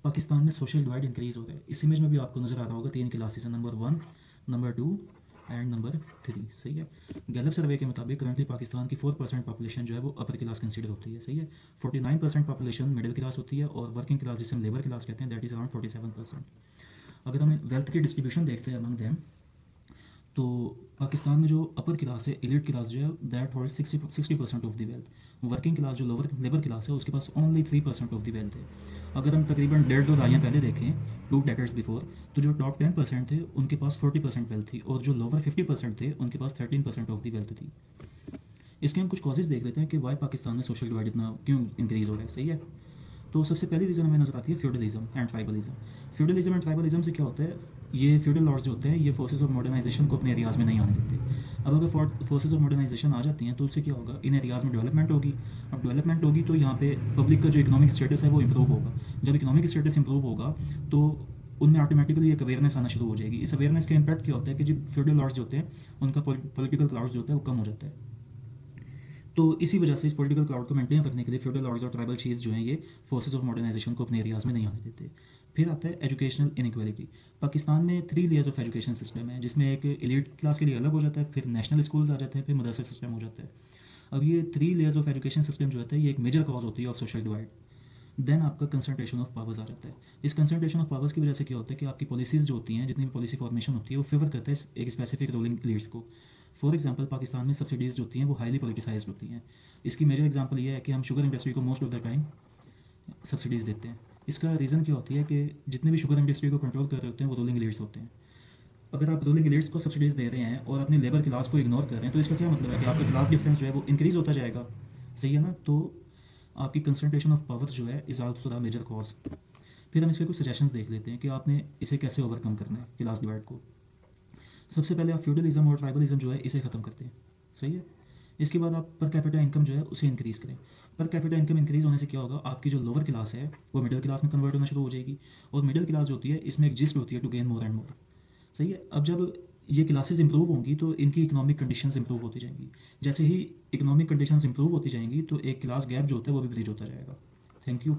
पाकिस्तान में social divide increase हो रहा है। इस इमेज में भी आपको नज़र आ रहा होगा 3 क्लासेस हैं, नंबर 1, नंबर 2 एंड नंबर 3। सही है। गैलप सर्वे के मुताबिक करंटली पाकिस्तान की 4% पॉपुलेशन जो है वो अपर क्लास कंसीडर होती है। सही है। 49% पॉपुलेशन मिडिल क्लास होती है और वर्किंग क्लास जिसे हम लेबर क्लास कहते हैं दैट इज़ अराउंड 47%। अगर हम वेल्थ की डिस्ट्रीब्यूशन देखते हैं अमंग देम, तो पाकिस्तान में जो अपर क्लास है, एलिट क्लास जो है, that hold 60% of the wealth. Working class जो लोअर लेबर क्लास है उसके पास ओनली 3% ऑफ द वेल्थ है। अगर हम तकरीबन 1.5-2 दहाइयाँ पहले देखें, 2 डेकेड्स बिफोर, तो जो टॉप 10% थे उनके पास 40% वेल्थ थी और जो लोअर 50% थे उनके पास 13% ऑफ द वेल्थ थी। इसके हम कुछ कॉजेज़ देख लेते हैं कि वाई पाकिस्तान में सोशल डिवाइड इतना क्यों इंक्रीज़ हो रहा है। सही है। तो सबसे पहली रीज़न हमें नज़र आती है feudalism and tribalism. Feudalism and tribalism से क्या होता है, ये फ्यूडल लॉर्ड्स जो होते हैं ये फोर्सेस ऑफ मॉडर्नाइजेशन को अपने एरियाज़ में नहीं आने देते। अब अगर फोर्सेस ऑफ मॉडर्नाइजेशन आ जाती हैं तो उससे क्या होगा, इन एरियाज़ में डेवलपमेंट होगी। अब डेवलपमेंट होगी तो यहाँ पे पब्लिक का जो इकोनॉमिक स्टेटस है वो इंप्रूव होगा। जब इकोनॉमिक स्टेटस इंप्रूव होगा तो उनमें ऑटोमेटिकली एक अवेयरनेस आना शुरू हो जाएगी। इस अवेयरनेस का इम्पैक्ट क्या होता है कि जो फ्यूडल लॉर्ड्स जो होते हैं उनका पॉलिटिकल क्लाउड जो होता है वो कम हो जाता है। तो इसी वजह से इस पॉलिटिकल क्लाउड को मेंटेन रखने के लिए फ्यूडल लॉर्ड्स और ट्राइबल चीफ्स जो हैं ये फोर्सेस ऑफ मॉडर्नाइजेशन को अपने एरियाज़ में नहीं आने देते। फिर आता है एजुकेशनल इनइक्वालिटी। पाकिस्तान में 3 लेयर्स ऑफ एजुकेशन सिस्टम है, जिसमें एक एलीट क्लास के लिए अलग हो जाता है, फिर नेशनल स्कूल्स आ जाते हैं, फिर मदरसा सिस्टम हो जाता है। अब ये 3 लेयर्स ऑफ एजुकेशन सिस्टम जो होता है ये एक मेजर कॉज होती है ऑफ सोशल डिवाइड। देन आपका कंसंट्रेशन ऑफ पावर्स आ जाता है। इस कंसंट्रेशन ऑफ पावर्स की वजह से क्या होता है कि आपकी पॉलिसीज़ जो होती हैं, जितनी भी पॉलिसी फॉर्मेशन होती है वो फेवर करता है एक स्पेसिफिक रूलिंग लीड्स को। फॉर एग्जांपल पाकिस्तान में सब्सिडीज़ जो होती हैं वो हाईली पॉलिटिसाइज्ड होती हैं। इसकी मेजर एग्जांपल ये है कि हम शुगर इंडस्ट्री को most of the time subsidies देते हैं। इसका रीज़न क्या होती है कि जितने भी शुगर इंडस्ट्री को कंट्रोल कर रहे होते हैं वो रूलिंग लीड्स होते हैं। अगर आप रूलिंग लीड्स को सब्सिडीज़ दे रहे हैं और अपनी लेबर क्लास को इग्नोर कर रहे हैं तो इसका क्या मतलब है कि आपका क्लास डिफरेंस जो है वो इंक्रीज़ होता जाएगा। सही है ना। तो आपकी कंसंट्रेशन ऑफ पावर जो है is also the major cause. फिर हम इसके कुछ सजेशंस देख लेते हैं कि आपने इसे कैसे ओवरकम करना है क्लास डिवाइड को। सबसे पहले आप फ्यूडलिज्म और ट्राइबलिज्म जो है इसे ख़त्म करते हैं। सही है। इसके बाद आप पर कैपिटा इनकम जो है उसे इंक्रीज़ करें। पर कैपिटा इनकम इंक्रीज़ होने से क्या होगा, आपकी जो लोअर क्लास है वो मिडिल क्लास में कन्वर्ट होना शुरू हो जाएगी और मिडिल क्लास जो होती है इसमें एक जिस्ट होती है to gain more and more. सही है। अब जब ये क्लासेस इंप्रूव होंगी तो इनकी इकोनॉमिक कंडीशंस इंप्रूव होती जाएंगी। जैसे ही इकोनॉमिक कंडीशंस इंप्रूव होती जाएंगी तो एक क्लास गैप जो होता है वो भी ब्रिज होता जाएगा। Thank you.